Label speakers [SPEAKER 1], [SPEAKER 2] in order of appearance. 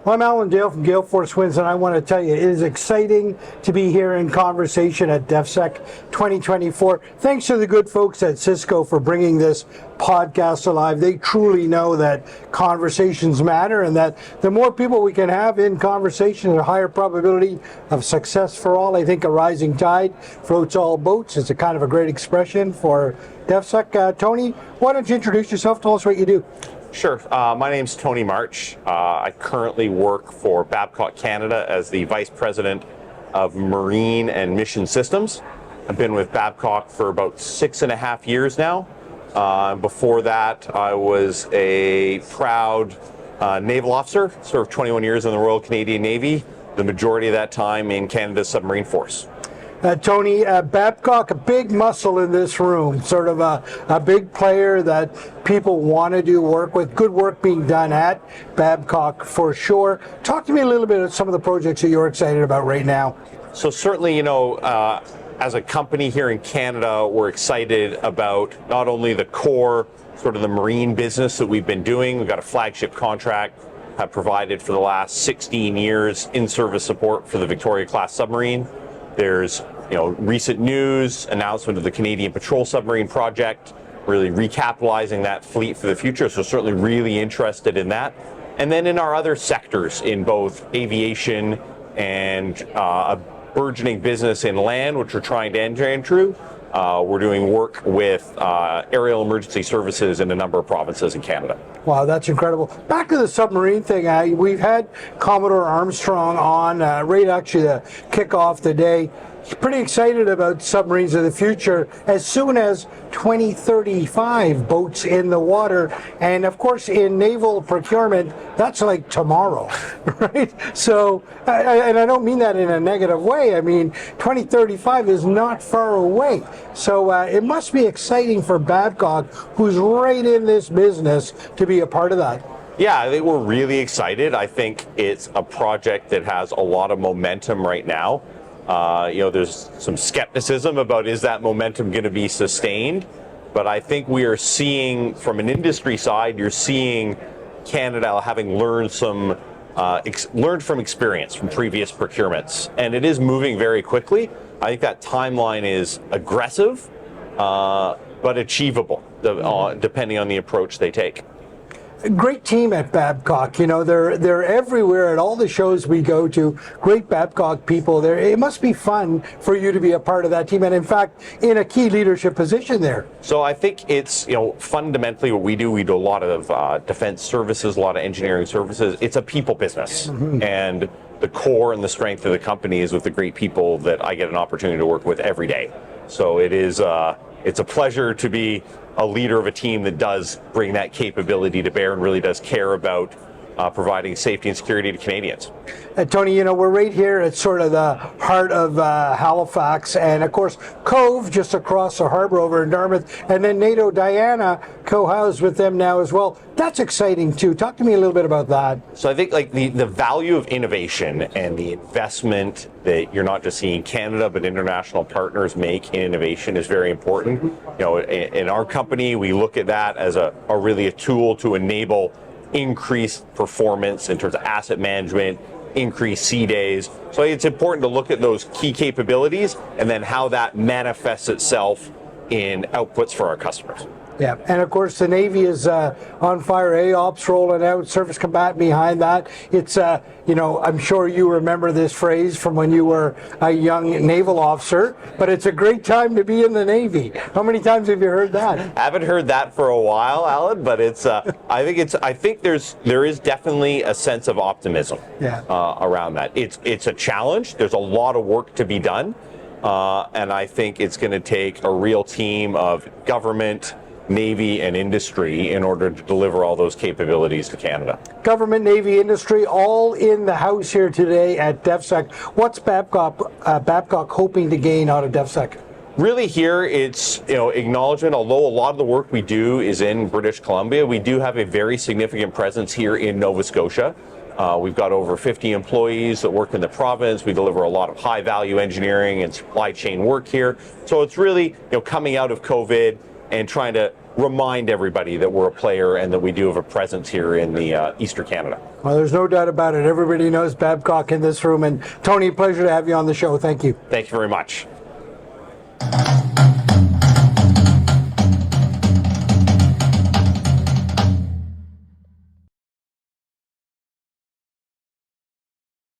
[SPEAKER 1] Well, I'm Alan Dale from Gale Force Winds, and I want to tell you, it is exciting to be here in conversation at DEFSEC 2024. Thanks to the good folks at Cisco for bringing this podcast alive. They truly know that conversations matter, and that the more people we can have in conversation, the higher probability of success for all. I think a rising tide floats all boats. It's a kind of a great expression for DEFSEC. Tony, why don't you introduce yourself? Tell us what you do.
[SPEAKER 2] Sure. My name's Tony March. I currently work for Babcock Canada as the Vice President of Marine and Mission Systems. I've been with Babcock for about 6.5 years now. Before that, I was a proud naval officer, served 21 years in the Royal Canadian Navy, the majority of that time in Canada's submarine force.
[SPEAKER 1] Tony, Babcock, a big muscle in this room, sort of a big player that people want to do work with. Good work being done at Babcock for sure. Talk to me a little bit of some of the projects that you're excited about right now.
[SPEAKER 2] So certainly, as a company here in Canada, we're excited about not only the core, sort of the marine business that we've been doing. We've got a flagship contract, have provided for the last 16 years in-service support for the Victoria-class submarine. There's recent news, announcement of the Canadian Patrol Submarine Project, really recapitalizing that fleet for the future, so certainly really interested in that. And then in our other sectors, in both aviation and a burgeoning business in land, which we're trying to enter into, we're doing work with aerial emergency services in a number of provinces in Canada.
[SPEAKER 1] Wow, that's incredible. Back to the submarine thing, we've had Commodore Armstrong on right actually to kick off the day. He's pretty excited about submarines of the future as soon as 2035, boats in the water. And of course, in naval procurement, that's like tomorrow, right? So, and I don't mean that in a negative way. I mean, 2035 is not far away. So it must be exciting for Babcock, who's right in this business, to be a part of that.
[SPEAKER 2] Yeah, I think we're really excited. I think it's a project that has a lot of momentum right now. There's some skepticism about is that momentum going to be sustained, but I think we are seeing from an industry side, you're seeing Canada having learned from experience from previous procurements, and it is moving very quickly. I think that timeline is aggressive, but achievable, depending on the approach they take.
[SPEAKER 1] Great team at Babcock. They're everywhere at all the shows we go to. Great Babcock people there. It must be fun for you to be a part of that team, and in fact, in a key leadership position there.
[SPEAKER 2] So I think it's, fundamentally what we do a lot of defense services, a lot of engineering services. It's a people business. Mm-hmm. And the core and the strength of the company is with the great people that I get an opportunity to work with every day. So it is, it's a pleasure to be a leader of a team that does bring that capability to bear and really does care about providing safety and security to Canadians.
[SPEAKER 1] Tony, we're right here at sort of the heart of Halifax, and of course Cove just across the harbour over in Dartmouth, and then NATO Diana co-housed with them now as well. That's exciting too. Talk to me a little bit about that.
[SPEAKER 2] So I think the value of innovation and the investment that you're not just seeing Canada but international partners make in innovation is very important. In our company, we look at that as really a tool to enable increased performance in terms of asset management, increased sea days. So it's important to look at those key capabilities and then how that manifests itself in outputs for our customers.
[SPEAKER 1] Yeah, and of course the Navy is on fire. AOPS rolling out, surface combatant behind that. It's, I'm sure you remember this phrase from when you were a young naval officer, but it's a great time to be in the Navy. How many times have you heard that?
[SPEAKER 2] I haven't heard that for a while, Alan, but it's. I think there is definitely a sense of optimism around that. It's a challenge. There's a lot of work to be done, and I think it's going to take a real team of government, Navy, and industry in order to deliver all those capabilities to Canada.
[SPEAKER 1] Government, Navy, industry, all in the house here today at DEFSEC. What's Babcock hoping to gain out of DEFSEC?
[SPEAKER 2] Really here, it's acknowledgement. Although a lot of the work we do is in British Columbia, we do have a very significant presence here in Nova Scotia. We've got over 50 employees that work in the province. We deliver a lot of high-value engineering and supply chain work here. So it's really coming out of COVID and trying to remind everybody that we're a player and that we do have a presence here in the Eastern Canada.
[SPEAKER 1] Well, there's no doubt about it. Everybody knows Babcock in this room. And Tony, pleasure to have you on the show. Thank you.
[SPEAKER 2] Thank you very much.